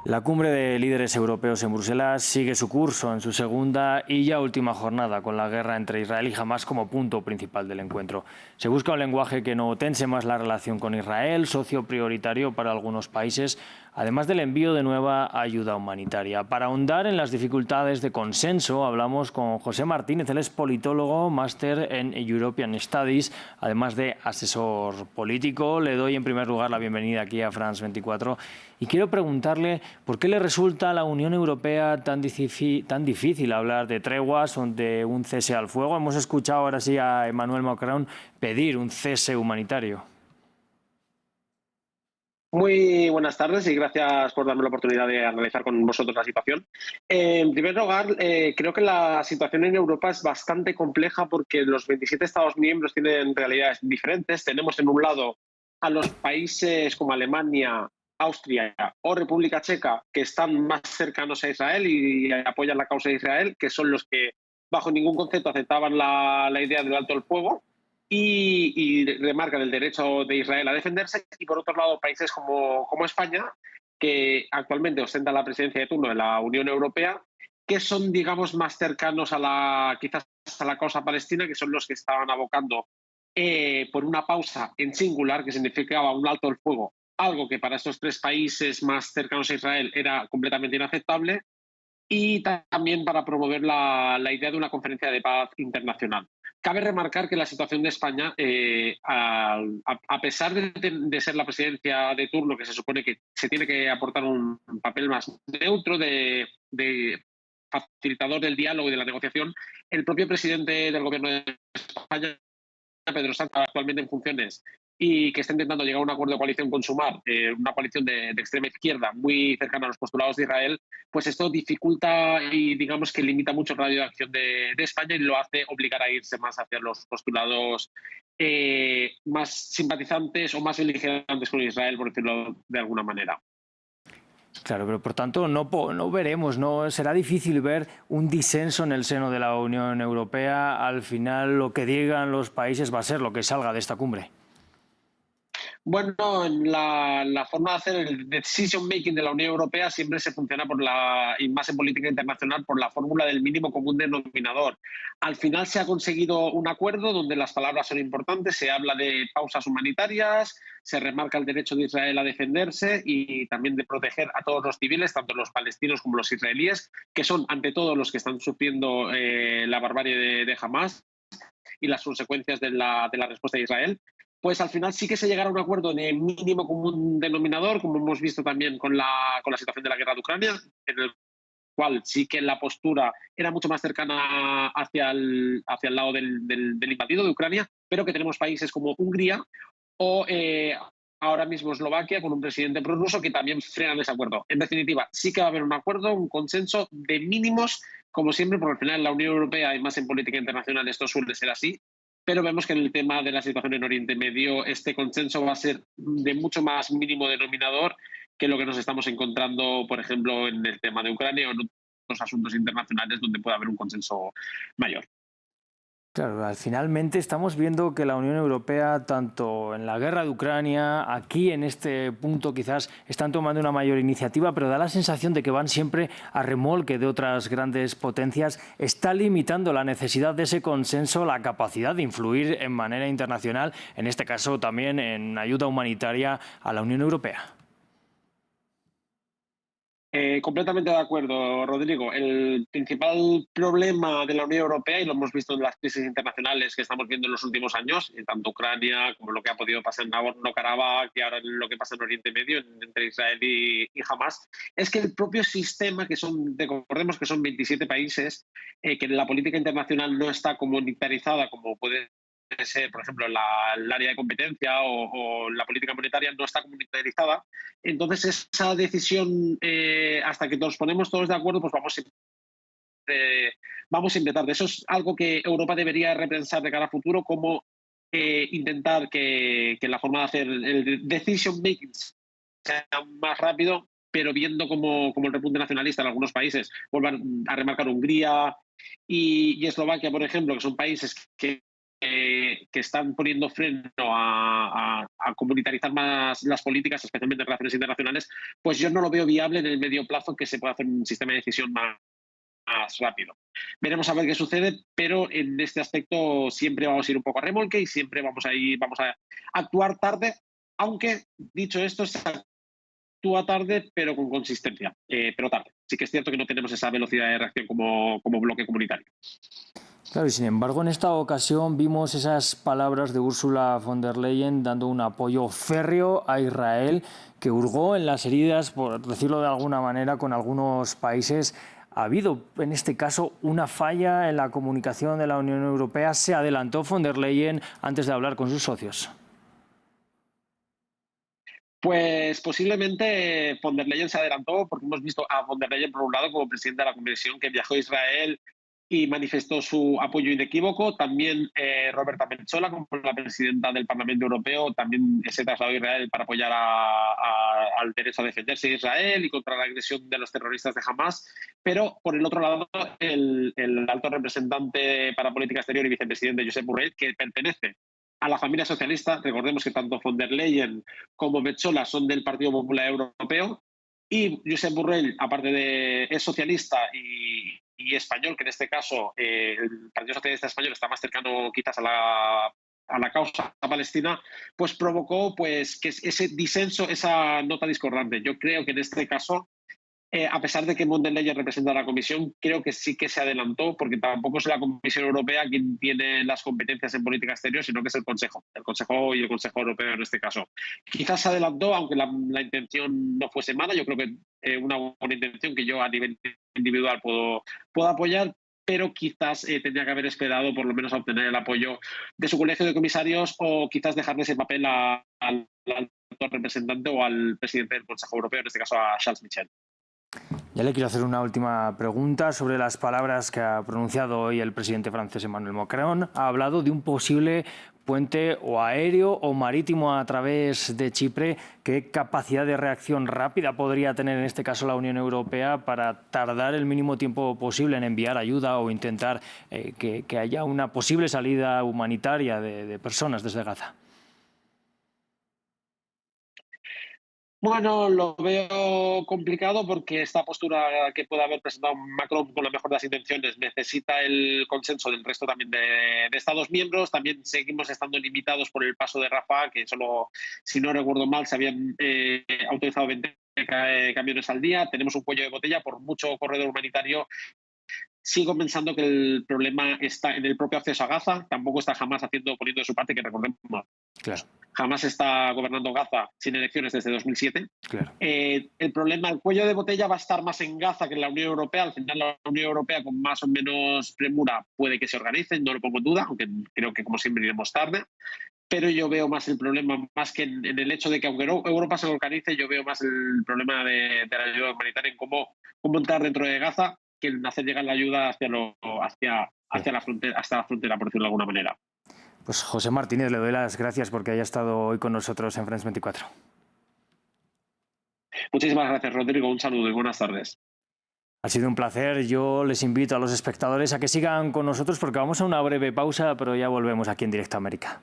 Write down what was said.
La cumbre de líderes europeos en Bruselas sigue su curso en su segunda y ya última jornada, con la guerra entre Israel y Hamás como punto principal del encuentro. Se busca un lenguaje que no tense más la relación con Israel, socio prioritario para algunos países, además del envío de nueva ayuda humanitaria. Para ahondar en las dificultades de consenso, hablamos con José Martínez. Él es politólogo, máster en European Studies, además de asesor político. Le doy en primer lugar la bienvenida aquí a France 24 y quiero preguntarle por qué le resulta a la Unión Europea tan difícil hablar de treguas o de un cese al fuego. Hemos escuchado ahora sí a Emmanuel Macron pedir un cese humanitario. Muy buenas tardes y gracias por darme la oportunidad de analizar con vosotros la situación. En primer lugar, creo que la situación en Europa es bastante compleja porque los 27 Estados miembros tienen realidades diferentes. Tenemos en un lado a los países como Alemania, Austria o República Checa, que están más cercanos a Israel y apoyan la causa de Israel, que son los que bajo ningún concepto aceptaban la idea del alto el fuego y remarcan el derecho de Israel a defenderse, y por otro lado países como España, que actualmente ostenta la presidencia de turno de la Unión Europea, que son, digamos, más cercanos quizás a la causa palestina, que son los que estaban abocando por una pausa en singular, que significaba un alto el fuego, algo que para estos tres países más cercanos a Israel era completamente inaceptable, y también para promover la idea de una conferencia de paz internacional. Cabe remarcar que la situación de España, a pesar de ser la presidencia de turno, que se supone que se tiene que aportar un papel más neutro de facilitador del diálogo y de la negociación, el propio presidente del gobierno de España, Pedro Sánchez, actualmente en funciones, y que está intentando llegar a un acuerdo de coalición con Sumar, una coalición de extrema izquierda muy cercana a los postulados de Israel, pues esto dificulta y digamos que limita mucho el radio de acción de España y lo hace obligar a irse más hacia los postulados más simpatizantes o más beligerantes con Israel, por decirlo de alguna manera. Claro, pero por tanto no veremos, no será difícil ver un disenso en el seno de la Unión Europea. Al final lo que digan los países va a ser lo que salga de esta cumbre. Bueno, la forma de hacer el decision making de la Unión Europea siempre se funciona y más en política internacional, por la fórmula del mínimo común denominador. Al final se ha conseguido un acuerdo donde las palabras son importantes, se habla de pausas humanitarias, se remarca el derecho de Israel a defenderse y también de proteger a todos los civiles, tanto los palestinos como los israelíes, que son ante todo los que están sufriendo la barbarie de Hamás y las consecuencias de la respuesta de Israel. Pues al final sí que se llegará a un acuerdo de mínimo común denominador, como hemos visto también con la situación de la guerra de Ucrania, en el cual sí que la postura era mucho más cercana hacia el lado del invadido de Ucrania, pero que tenemos países como Hungría o ahora mismo Eslovaquia, con un presidente prorruso, que también frenan ese acuerdo. En definitiva, sí que va a haber un acuerdo, un consenso de mínimos, como siempre, porque al final en la Unión Europea y más en política internacional esto suele ser así, pero vemos que en el tema de la situación en Oriente Medio este consenso va a ser de mucho más mínimo denominador que lo que nos estamos encontrando, por ejemplo, en el tema de Ucrania o en otros asuntos internacionales donde puede haber un consenso mayor. Claro, finalmente estamos viendo que la Unión Europea, tanto en la guerra de Ucrania, aquí en este punto quizás están tomando una mayor iniciativa, pero da la sensación de que van siempre a remolque de otras grandes potencias. Está limitando la necesidad de ese consenso, la capacidad de influir en manera internacional, en este caso también en ayuda humanitaria a la Unión Europea. Completamente de acuerdo, Rodrigo. El principal problema de la Unión Europea, y lo hemos visto en las crisis internacionales que estamos viendo en los últimos años, tanto Ucrania como lo que ha podido pasar en Nagorno-Karabaj y ahora en lo que pasa en Oriente Medio, entre Israel y Hamas, es que el propio sistema, recordemos que son 27 países, que la política internacional no está comunitarizada como puede ser, por ejemplo, el área de competencia o la política monetaria no está comunitarizada. Entonces, esa decisión, hasta que nos ponemos todos de acuerdo, pues vamos a intentar. De eso es algo que Europa debería repensar de cara a futuro, cómo intentar que la forma de hacer el decision making sea más rápido, pero viendo como el repunte nacionalista en algunos países, vuelvan a remarcar Hungría y Eslovaquia, por ejemplo, que son países que que están poniendo freno a comunitarizar más las políticas, especialmente en relaciones internacionales, pues yo no lo veo viable en el medio plazo que se pueda hacer un sistema de decisión más rápido. Veremos a ver qué sucede, pero en este aspecto siempre vamos a ir un poco a remolque y siempre vamos a actuar tarde, aunque dicho esto, se actúa tarde, pero con consistencia, pero tarde. Sí que es cierto que no tenemos esa velocidad de reacción como bloque comunitario. Claro, y sin embargo, en esta ocasión vimos esas palabras de Ursula von der Leyen dando un apoyo férreo a Israel, que hurgó en las heridas, por decirlo de alguna manera, con algunos países. ¿Ha habido, en este caso, una falla en la comunicación de la Unión Europea? ¿Se adelantó von der Leyen antes de hablar con sus socios? Pues posiblemente von der Leyen se adelantó porque hemos visto a von der Leyen, por un lado, como presidenta de la Comisión, que viajó a Israel y manifestó su apoyo inequívoco. También Roberta Metsola, como la presidenta del Parlamento Europeo, también se trasladó a Israel para apoyar al derecho a defenderse de Israel y contra la agresión de los terroristas de Hamas. Pero, por el otro lado, el alto representante para política exterior y vicepresidente Josep Borrell, que pertenece a la familia socialista, recordemos que tanto von der Leyen como Metsola son del Partido Popular Europeo, y Josep Borrell, aparte de es socialista y español, que en este caso el Partido Socialista Español está más cercano quizás a la causa palestina, pues provocó pues, que ese disenso, esa nota discordante. Yo creo que en este caso, a pesar de que von der Leyen representa a la Comisión, creo que sí que se adelantó, porque tampoco es la Comisión Europea quien tiene las competencias en política exterior, sino que es el Consejo y el Consejo Europeo en este caso. Quizás se adelantó, aunque la intención no fuese mala. Yo creo que una buena intención que yo a nivel individual puedo apoyar, pero quizás tendría que haber esperado por lo menos a obtener el apoyo de su colegio de comisarios, o quizás dejarle ese papel al alto representante o al presidente del Consejo Europeo, en este caso a Charles Michel. Ya le quiero hacer una última pregunta sobre las palabras que ha pronunciado hoy el presidente francés Emmanuel Macron. Ha hablado de un posible puente o aéreo o marítimo a través de Chipre. ¿Qué capacidad de reacción rápida podría tener en este caso la Unión Europea para tardar el mínimo tiempo posible en enviar ayuda o intentar que haya una posible salida humanitaria de personas desde Gaza? Bueno, lo veo complicado porque esta postura que puede haber presentado Macron con la mejor de las intenciones necesita el consenso del resto también de Estados miembros. También seguimos estando limitados por el paso de Rafah, que solo, si no recuerdo mal, se habían autorizado 20 camiones al día. Tenemos un cuello de botella por mucho corredor humanitario. Sigo pensando que el problema está en el propio acceso a Gaza. Tampoco está Hamas poniendo de su parte, que recordemos. Claro. Hamas está gobernando Gaza sin elecciones desde 2007. Claro. El problema, el cuello de botella va a estar más en Gaza que en la Unión Europea. Al final, la Unión Europea, con más o menos premura, puede que se organice, no lo pongo en duda, aunque creo que, como siempre, iremos tarde. Pero yo veo más el problema, más que en el hecho de que, aunque Europa se organice, yo veo más el problema de la ayuda humanitaria en cómo entrar dentro de Gaza, que en hacer llegar la ayuda hacia la frontera, por decirlo de alguna manera. Pues José Martínez, le doy las gracias porque haya estado hoy con nosotros en France 24. Muchísimas gracias, Rodrigo. Un saludo y buenas tardes. Ha sido un placer. Yo les invito a los espectadores a que sigan con nosotros porque vamos a una breve pausa, pero ya volvemos aquí en Directo a América.